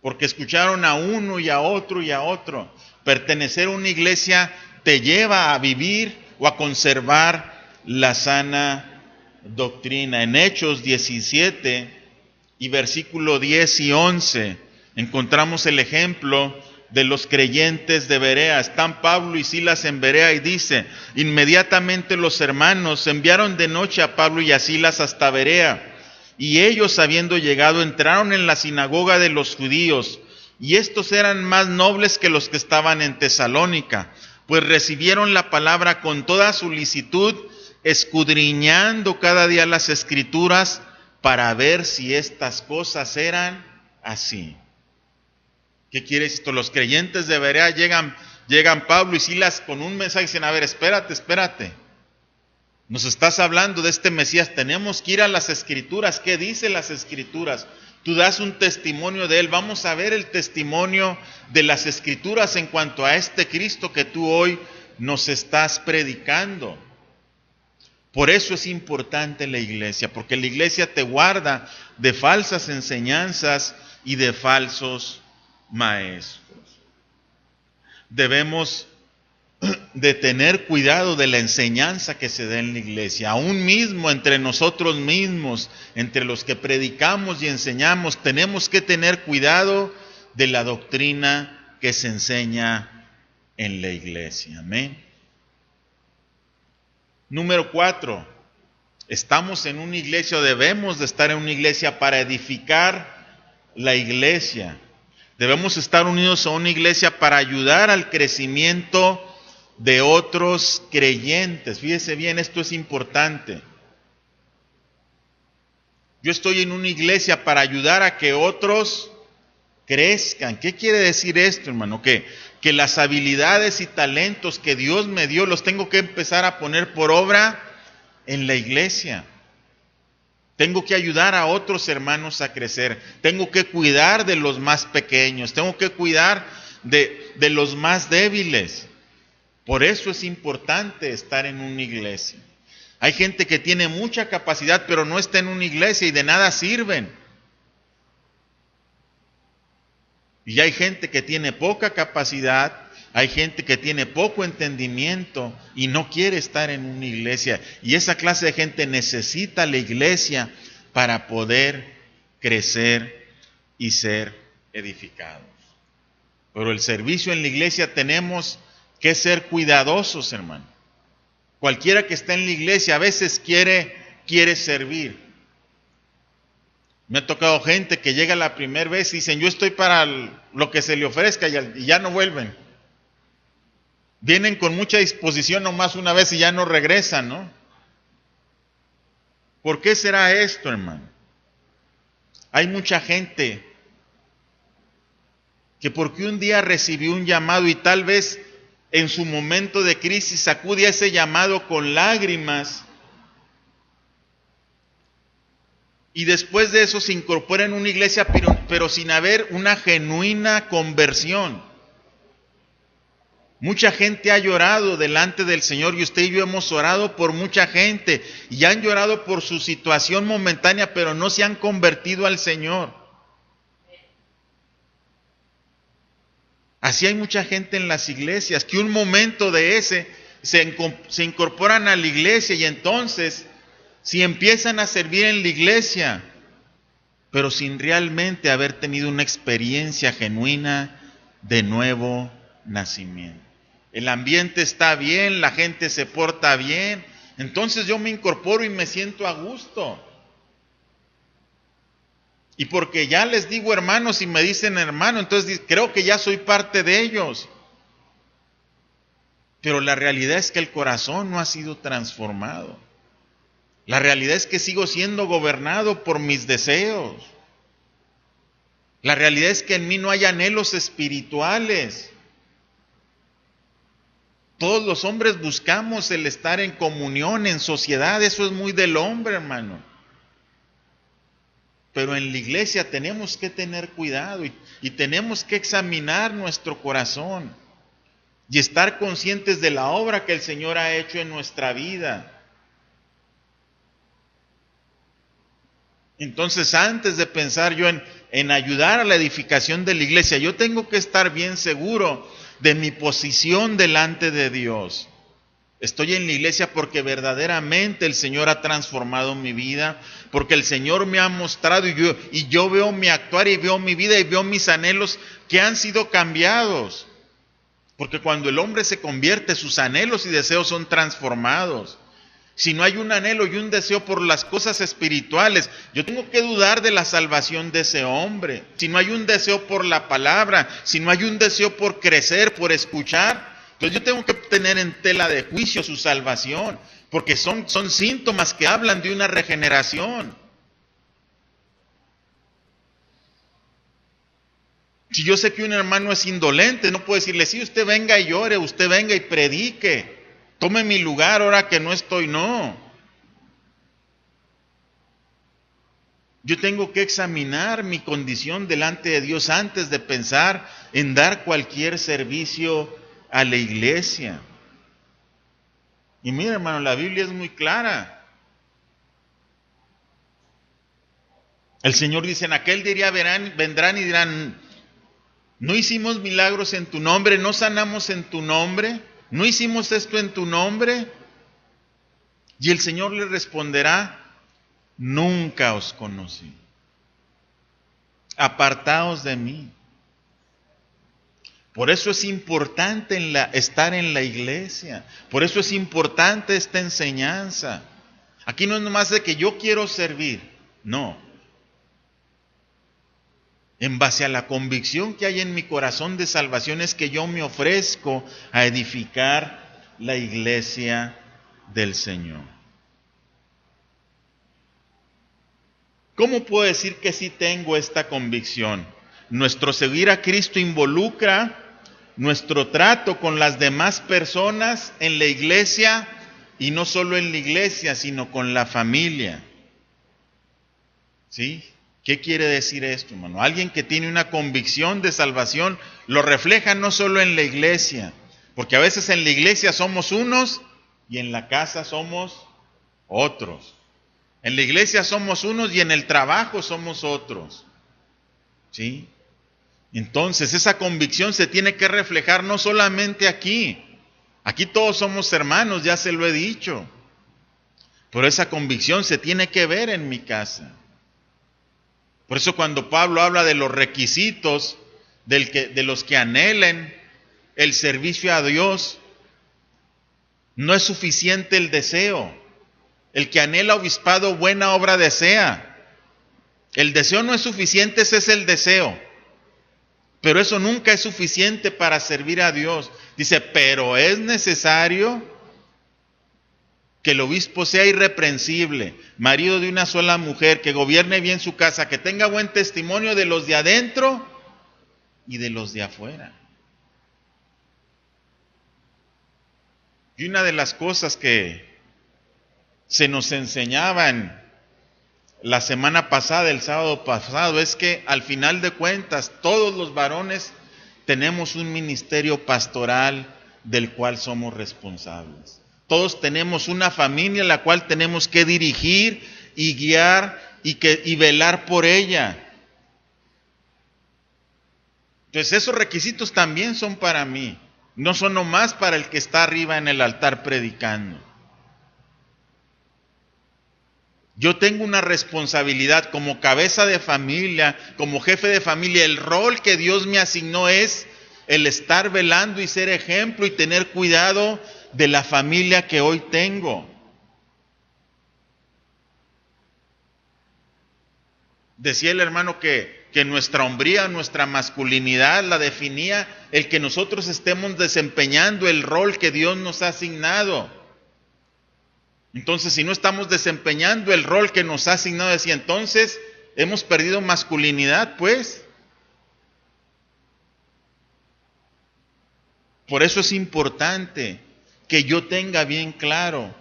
Speaker 1: Porque escucharon a uno y a otro y a otro. Pertenecer a una iglesia te lleva a vivir o a conservar la sana doctrina. En Hechos 17 y versículo 10 y 11 encontramos el ejemplo de los creyentes de Berea. Están Pablo y Silas en Berea y dice, inmediatamente los hermanos enviaron de noche a Pablo y a Silas hasta Berea. Y ellos, habiendo llegado, entraron en la sinagoga de los judíos, y estos eran más nobles que los que estaban en Tesalónica, pues recibieron la palabra con toda solicitud, escudriñando cada día las Escrituras para ver si estas cosas eran así. ¿Qué quiere esto? Los creyentes de Berea llegan Pablo y Silas con un mensaje y dicen, a ver, espérate. Nos estás hablando de este Mesías, tenemos que ir a las Escrituras. ¿Qué dice las Escrituras? Tú das un testimonio de él, vamos a ver el testimonio de las Escrituras en cuanto a este Cristo que tú hoy nos estás predicando. Por eso es importante la iglesia, porque la iglesia te guarda de falsas enseñanzas y de falsos maestros. Debemos de tener cuidado de la enseñanza que se da en la iglesia, aún mismo entre nosotros mismos, entre los que predicamos y enseñamos, tenemos que tener cuidado de la doctrina que se enseña en la iglesia. Amén. Número 4, estamos en una iglesia o debemos de estar en una iglesia para edificar la iglesia. Debemos estar unidos a una iglesia para ayudar al crecimiento de otros creyentes. Fíjese bien, esto es importante. Yo estoy en una iglesia para ayudar a que otros crezcan. ¿Qué quiere decir esto, hermano? Que las habilidades y talentos que Dios me dio los tengo que empezar a poner por obra en la iglesia. Tengo que ayudar a otros hermanos a crecer. Tengo que cuidar de los más pequeños. Tengo que cuidar de los más débiles. Por eso es importante estar en una iglesia. Hay gente que tiene mucha capacidad, pero no está en una iglesia y de nada sirven. Y hay gente que tiene poca capacidad, hay gente que tiene poco entendimiento y no quiere estar en una iglesia. Y esa clase de gente necesita la iglesia para poder crecer y ser edificados. Pero el servicio en la iglesia tenemos que ser cuidadosos, hermano. Cualquiera que está en la iglesia a veces quiere servir. Me ha tocado gente que llega la primera vez y dicen, yo estoy para lo que se le ofrezca y ya no vuelven. Vienen con mucha disposición nomás una vez y ya no regresan, ¿no? ¿Por qué será esto, hermano? Hay mucha gente que porque un día recibió un llamado y tal vez en su momento de crisis acude a ese llamado con lágrimas y después de eso se incorpora en una iglesia pero sin haber una genuina conversión. Mucha gente ha llorado delante del Señor y usted y yo hemos orado por mucha gente y han llorado por su situación momentánea, pero no se han convertido al Señor. Así hay mucha gente en las iglesias que un momento de ese se incorporan a la iglesia y entonces si empiezan a servir en la iglesia, pero sin realmente haber tenido una experiencia genuina de nuevo nacimiento. El ambiente está bien, la gente se porta bien, entonces yo me incorporo y me siento a gusto. Y porque ya les digo hermanos y me dicen hermano, entonces creo que ya soy parte de ellos. Pero la realidad es que el corazón no ha sido transformado. La realidad es que sigo siendo gobernado por mis deseos. La realidad es que en mí no hay anhelos espirituales. Todos los hombres buscamos el estar en comunión, en sociedad, eso es muy del hombre, hermano. Pero en la iglesia tenemos que tener cuidado y tenemos que examinar nuestro corazón y estar conscientes de la obra que el Señor ha hecho en nuestra vida. Entonces, antes de pensar yo en ayudar a la edificación de la iglesia, yo tengo que estar bien seguro de mi posición delante de Dios. Estoy en la iglesia porque verdaderamente el Señor ha transformado mi vida, porque el Señor me ha mostrado y yo veo mi actuar y veo mi vida y veo mis anhelos que han sido cambiados. Porque cuando el hombre se convierte, sus anhelos y deseos son transformados. Si no hay un anhelo y un deseo por las cosas espirituales, yo tengo que dudar de la salvación de ese hombre. Si no hay un deseo por la palabra, si no hay un deseo por crecer, por escuchar, entonces yo tengo que tener en tela de juicio su salvación, porque son síntomas que hablan de una regeneración. Si yo sé que un hermano es indolente, no puedo decirle, sí, usted venga y llore, usted venga y predique, tome mi lugar ahora que no estoy, no. Yo tengo que examinar mi condición delante de Dios antes de pensar en dar cualquier servicio a la iglesia. Y mira, hermano, la Biblia es muy clara. El Señor dice, en aquel día vendrán y dirán, no hicimos milagros en tu nombre, no sanamos en tu nombre, no hicimos esto en tu nombre. Y el Señor le responderá, nunca os conocí. Apartaos de mí. Por eso es importante estar en la iglesia. Por eso es importante esta enseñanza. Aquí no es nomás de que yo quiero servir. No. En base a la convicción que hay en mi corazón de salvación es que yo me ofrezco a edificar la iglesia del Señor. ¿Cómo puedo decir que sí tengo esta convicción? Nuestro seguir a Cristo involucra nuestro trato con las demás personas en la iglesia y no solo en la iglesia, sino con la familia. ¿Sí? ¿Qué quiere decir esto, hermano? Alguien que tiene una convicción de salvación lo refleja no solo en la iglesia, porque a veces en la iglesia somos unos y en la casa somos otros. En la iglesia somos unos y en el trabajo somos otros. ¿Sí? Entonces esa convicción se tiene que reflejar no solamente aquí. Aquí todos somos hermanos, ya se lo he dicho. Pero esa convicción se tiene que ver en mi casa. Por eso cuando Pablo habla de los requisitos de los que anhelen el servicio a Dios, no es suficiente el deseo. El que anhela obispado, buena obra desea. El deseo no es suficiente, ese es el deseo. Pero eso nunca es suficiente para servir a Dios. Dice, pero es necesario que el obispo sea irreprensible, marido de una sola mujer, que gobierne bien su casa, que tenga buen testimonio de los de adentro y de los de afuera. Y una de las cosas que se nos enseñaban la semana pasada, el sábado pasado, es que al final de cuentas todos los varones tenemos un ministerio pastoral del cual somos responsables. Todos tenemos una familia la cual tenemos que dirigir y guiar y velar por ella. Entonces esos requisitos también son para mí, no son nomás para el que está arriba en el altar predicando. Yo tengo una responsabilidad como cabeza de familia, como jefe de familia. El rol que Dios me asignó es el estar velando y ser ejemplo y tener cuidado de la familia que hoy tengo. Decía el hermano que nuestra hombría, nuestra masculinidad la definía el que nosotros estemos desempeñando el rol que Dios nos ha asignado. Entonces, si no estamos desempeñando el rol que nos ha asignado, decía, entonces hemos perdido masculinidad, pues. Por eso es importante que yo tenga bien claro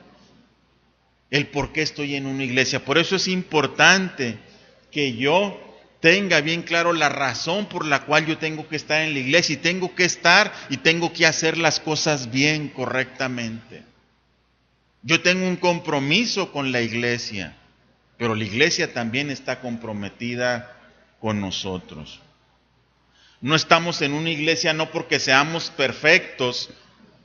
Speaker 1: el por qué estoy en una iglesia. Por eso es importante que yo tenga bien claro la razón por la cual yo tengo que estar en la iglesia, y tengo que estar y tengo que hacer las cosas bien, correctamente. Yo tengo un compromiso con la iglesia, pero la iglesia también está comprometida con nosotros. No estamos en una iglesia no porque seamos perfectos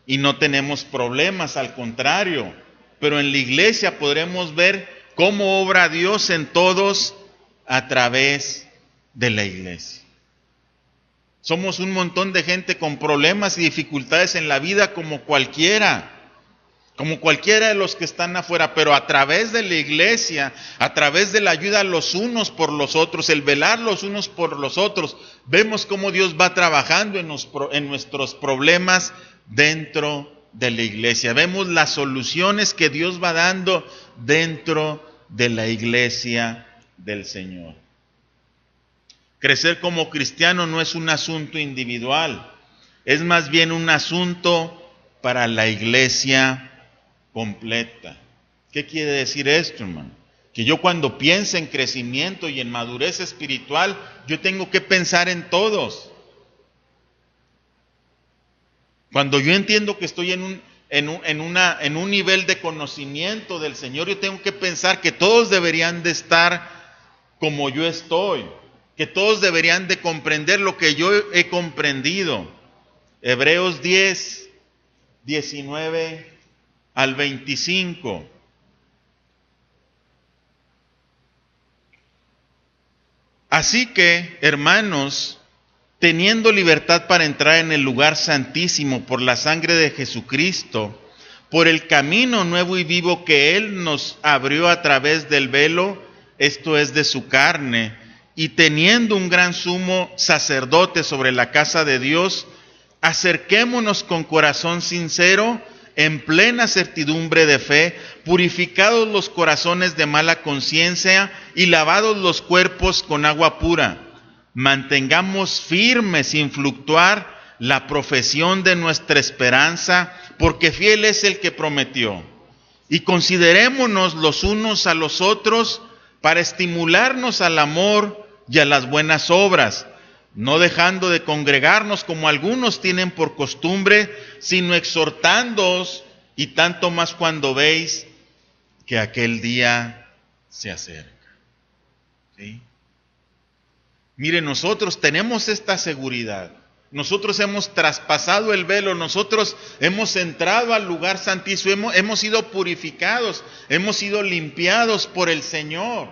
Speaker 1: y no tenemos problemas, al contrario, pero en la iglesia podremos ver cómo obra Dios en todos a través de la iglesia. Somos un montón de gente con problemas y dificultades en la vida como cualquiera de los que están afuera, pero a través de la iglesia, a través de la ayuda los unos por los otros, el velar los unos por los otros, vemos cómo Dios va trabajando en nuestros problemas dentro de la iglesia. Vemos las soluciones que Dios va dando dentro de la iglesia del Señor. Crecer como cristiano no es un asunto individual, es más bien un asunto para la iglesia completa. ¿Qué quiere decir esto, hermano? Que yo cuando piense en crecimiento y en madurez espiritual, yo tengo que pensar en todos. Cuando yo entiendo que estoy en un nivel de conocimiento del Señor, yo tengo que pensar que todos deberían de estar como yo estoy, que todos deberían de comprender lo que yo he comprendido. Hebreos 10, 19 al 25. Así que, hermanos, teniendo libertad para entrar en el lugar santísimo por la sangre de Jesucristo, por el camino nuevo y vivo que Él nos abrió a través del velo, esto es de su carne, y teniendo un gran sumo sacerdote sobre la casa de Dios, acerquémonos con corazón sincero, en plena certidumbre de fe, purificados los corazones de mala conciencia y lavados los cuerpos con agua pura. Mantengamos firme sin fluctuar la profesión de nuestra esperanza, porque fiel es el que prometió. Y considerémonos los unos a los otros para estimularnos al amor y a las buenas obras, no dejando de congregarnos como algunos tienen por costumbre, sino exhortándoos, y tanto más cuando veis que aquel día se acerca. ¿Sí? Mire, nosotros tenemos esta seguridad. Nosotros hemos traspasado el velo, nosotros hemos entrado al lugar santísimo, hemos sido purificados, hemos sido limpiados por el Señor.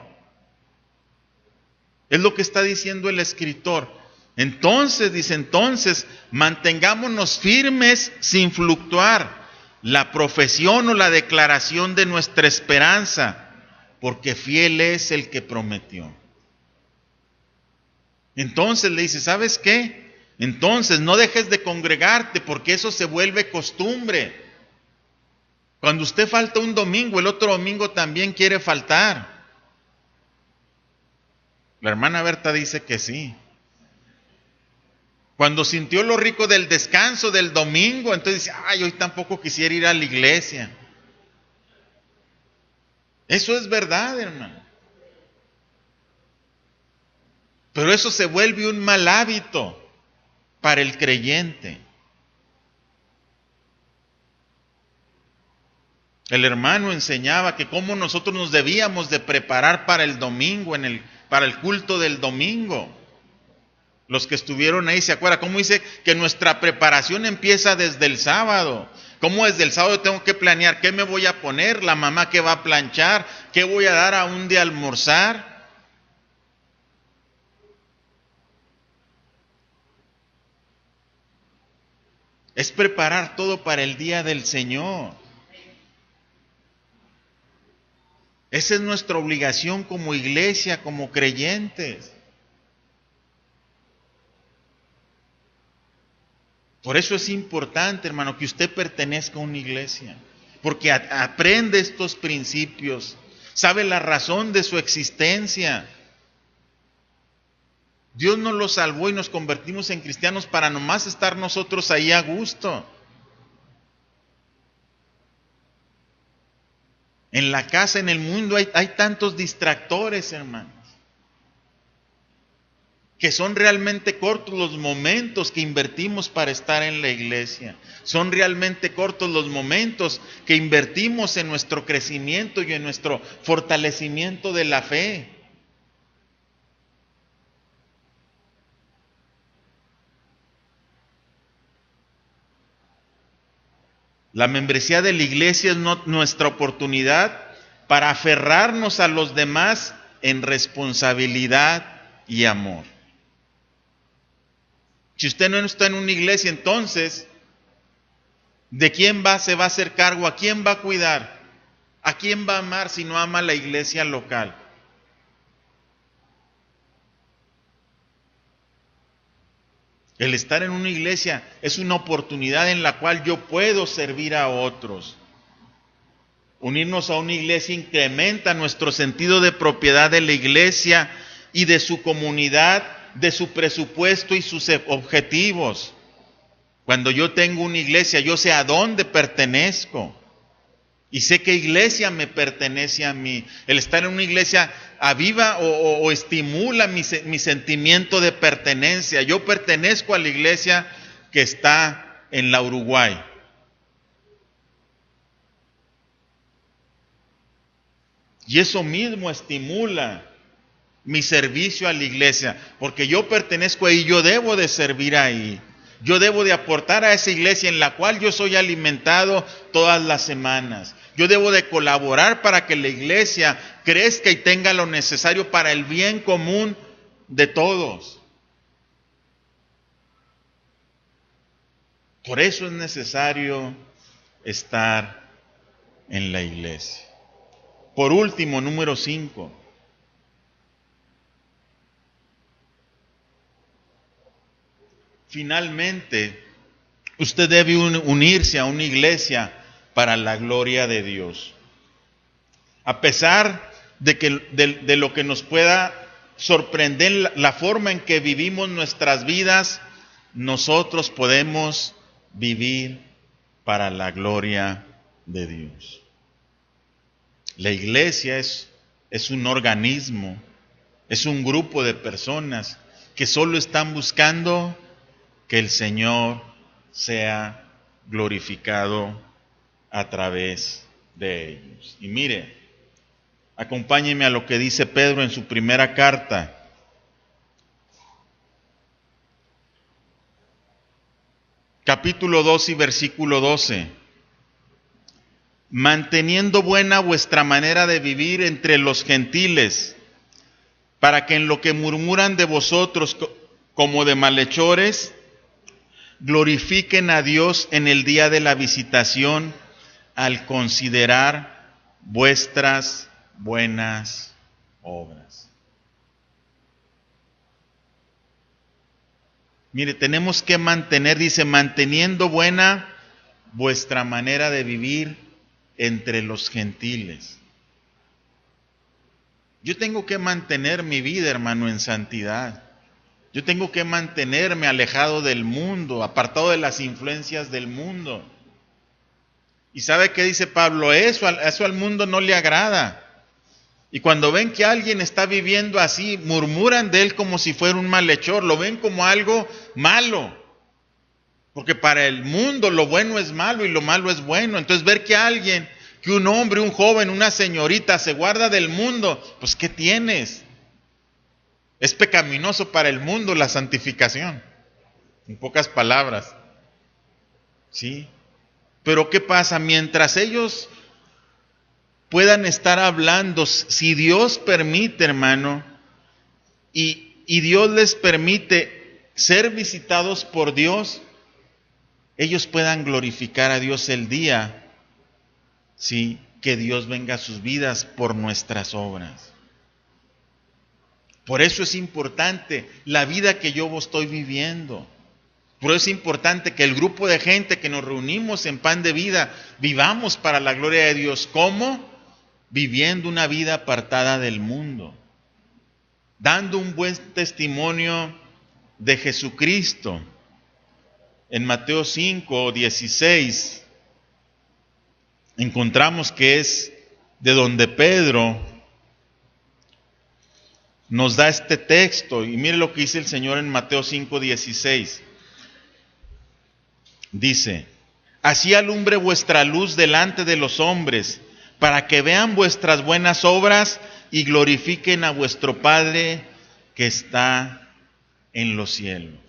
Speaker 1: Es lo que está diciendo el escritor. Entonces, mantengámonos firmes sin fluctuar la profesión o la declaración de nuestra esperanza, porque fiel es el que prometió. Entonces le dice, ¿sabes qué? Entonces no dejes de congregarte, porque eso se vuelve costumbre. Cuando usted falta un domingo, el otro domingo también quiere faltar. La hermana Berta dice que sí. Cuando sintió lo rico del descanso del domingo, entonces dice, hoy tampoco quisiera ir a la iglesia. Eso es verdad, hermano. Pero eso se vuelve un mal hábito para el creyente. El hermano enseñaba que cómo nosotros nos debíamos de preparar para el domingo, para el culto del domingo. Los que estuvieron ahí se acuerdan cómo dice que nuestra preparación empieza desde el sábado. Cómo desde el sábado tengo que planear qué me voy a poner, la mamá que va a planchar, qué voy a dar aún de almorzar. Es preparar todo para el día del Señor. Esa es nuestra obligación como iglesia, como creyentes. Por eso es importante, hermano, que usted pertenezca a una iglesia, porque aprende estos principios, sabe la razón de su existencia. Dios nos lo salvó y nos convertimos en cristianos para nomás estar nosotros ahí a gusto. En la casa, en el mundo hay tantos distractores, hermanos, que son realmente cortos los momentos que invertimos para estar en la iglesia. Son realmente cortos los momentos que invertimos en nuestro crecimiento y en nuestro fortalecimiento de la fe. La membresía de la iglesia es nuestra oportunidad para aferrarnos a los demás en responsabilidad y amor. Si usted no está en una iglesia, entonces, ¿de quién se va a hacer cargo? ¿A quién va a cuidar? ¿A quién va a amar si no ama a la iglesia local? El estar en una iglesia es una oportunidad en la cual yo puedo servir a otros. Unirnos a una iglesia incrementa nuestro sentido de propiedad de la iglesia y de su comunidad, de su presupuesto y sus objetivos. Cuando yo tengo una iglesia, yo sé a dónde pertenezco y sé qué iglesia me pertenece a mí. El estar en una iglesia aviva o estimula mi sentimiento de pertenencia. Yo pertenezco a la iglesia que está en la Uruguay. Y eso mismo estimula mi servicio a la iglesia, porque yo pertenezco ahí, yo debo de servir ahí. Yo debo de aportar a esa iglesia en la cual yo soy alimentado todas las semanas. Yo debo de colaborar para que la iglesia crezca y tenga lo necesario para el bien común de todos. Por eso es necesario estar en la iglesia. Por último, número 5. Finalmente, usted debe unirse a una iglesia para la gloria de Dios. A pesar de lo que nos pueda sorprender la forma en que vivimos nuestras vidas, nosotros podemos vivir para la gloria de Dios. La iglesia es un organismo, es un grupo de personas que solo están buscando que el Señor sea glorificado a través de ellos. Y mire, acompáñeme a lo que dice Pedro en su primera carta. Capítulo 2 y versículo 12. Manteniendo buena vuestra manera de vivir entre los gentiles, para que en lo que murmuran de vosotros como de malhechores, glorifiquen a Dios en el día de la visitación al considerar vuestras buenas obras. Mire, tenemos que mantener, dice, manteniendo buena vuestra manera de vivir entre los gentiles. Yo tengo que mantener mi vida, hermano, en santidad. Yo tengo que mantenerme alejado del mundo, apartado de las influencias del mundo. ¿Y sabe qué dice Pablo? Eso al mundo no le agrada. Y cuando ven que alguien está viviendo así, murmuran de él como si fuera un malhechor, lo ven como algo malo. Porque para el mundo lo bueno es malo y lo malo es bueno. Entonces ver que alguien Que un hombre, un joven, una señorita se guarda del mundo, pues ¿qué tienes? Es pecaminoso para el mundo la santificación, en pocas palabras. ¿Sí? Pero ¿qué pasa? Mientras ellos puedan estar hablando, si Dios permite, hermano, y Dios les permite ser visitados por Dios, ellos puedan glorificar a Dios el día, sí, que Dios venga a sus vidas por nuestras obras. Por eso es importante la vida que yo estoy viviendo. Por eso es importante que el grupo de gente que nos reunimos en Pan de Vida vivamos para la gloria de Dios. ¿Cómo? Viviendo una vida apartada del mundo, dando un buen testimonio de Jesucristo. En Mateo 5:16 encontramos que es de donde Pedro nos da este texto. Y mire lo que dice el Señor en Mateo 5:16. Dice: así alumbre vuestra luz delante de los hombres, para que vean vuestras buenas obras y glorifiquen a vuestro Padre que está en los cielos.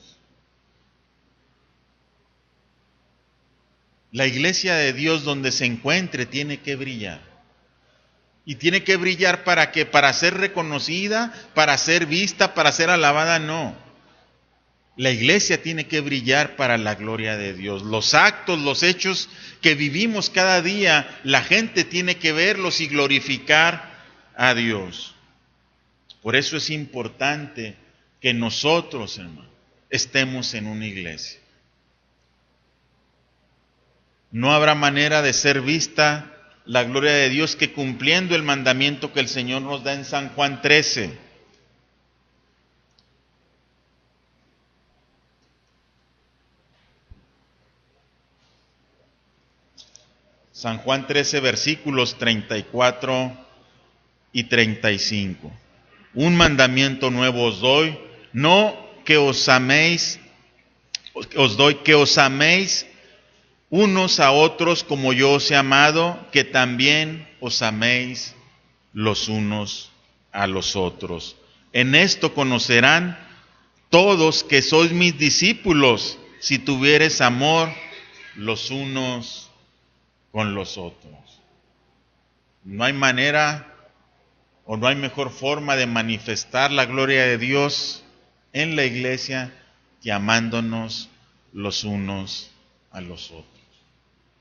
Speaker 1: La iglesia de Dios donde se encuentre tiene que brillar. Y tiene que brillar ¿para qué? Para ser reconocida, para ser vista, para ser alabada, no. La iglesia tiene que brillar para la gloria de Dios. Los actos, los hechos que vivimos cada día, la gente tiene que verlos y glorificar a Dios. Por eso es importante que nosotros, hermano, estemos en una iglesia. No habrá manera de ser vista la gloria de Dios que cumpliendo el mandamiento que el Señor nos da en San Juan 13. San Juan 13, versículos 34 y 35. Un mandamiento nuevo os doy, no que os améis, os doy que os améis unos a otros como yo os he amado, que también os améis los unos a los otros. En esto conocerán todos que sois mis discípulos, si tuviereis amor los unos con los otros. No hay manera o no hay mejor forma de manifestar la gloria de Dios en la iglesia que amándonos los unos a los otros.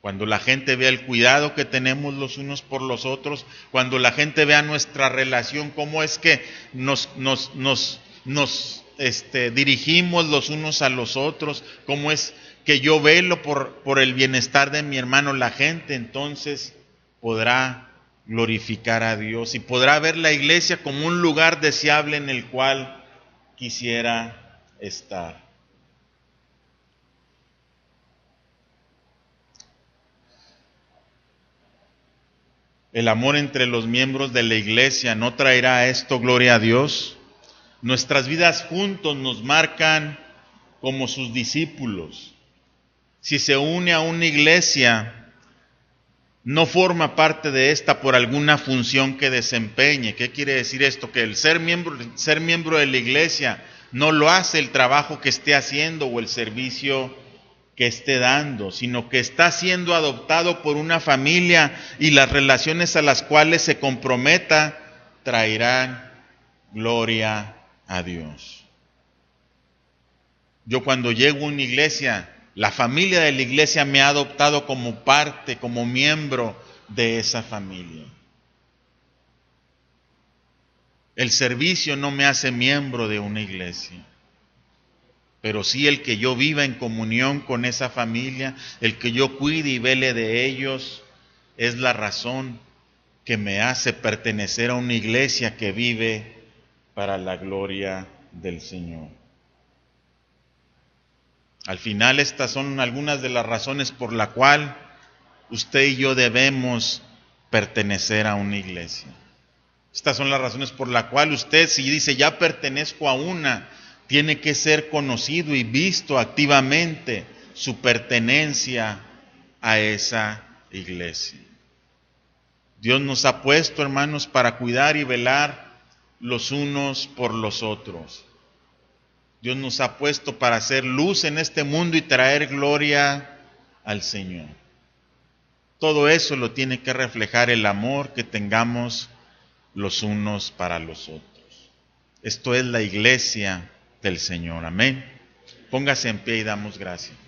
Speaker 1: Cuando la gente vea el cuidado que tenemos los unos por los otros, cuando la gente vea nuestra relación, cómo es que nos dirigimos los unos a los otros, cómo es que yo velo por el bienestar de mi hermano, la gente entonces podrá glorificar a Dios y podrá ver la iglesia como un lugar deseable en el cual quisiera estar. El amor entre los miembros de la iglesia no traerá esto gloria a Dios. Nuestras vidas juntos nos marcan como sus discípulos. Si se une a una iglesia, no forma parte de esta por alguna función que desempeñe. ¿Qué quiere decir esto? Que el ser miembro de la iglesia no lo hace el trabajo que esté haciendo o el servicio que esté dando, sino que está siendo adoptado por una familia y las relaciones a las cuales se comprometa traerán gloria a Dios. Yo cuando llego a una iglesia, la familia de la iglesia me ha adoptado como parte, como miembro de esa familia. El servicio no me hace miembro de una iglesia, pero sí el que yo viva en comunión con esa familia, el que yo cuide y vele de ellos, es la razón que me hace pertenecer a una iglesia que vive para la gloria del Señor. Al final estas son algunas de las razones por la cual usted y yo debemos pertenecer a una iglesia. Estas son las razones por la cual usted, si dice ya pertenezco a una, tiene que ser conocido y visto activamente su pertenencia a esa iglesia. Dios nos ha puesto, hermanos, para cuidar y velar los unos por los otros. Dios nos ha puesto para hacer luz en este mundo y traer gloria al Señor. Todo eso lo tiene que reflejar el amor que tengamos los unos para los otros. Esto es la iglesia del Señor. Amén. Póngase en pie y damos gracias.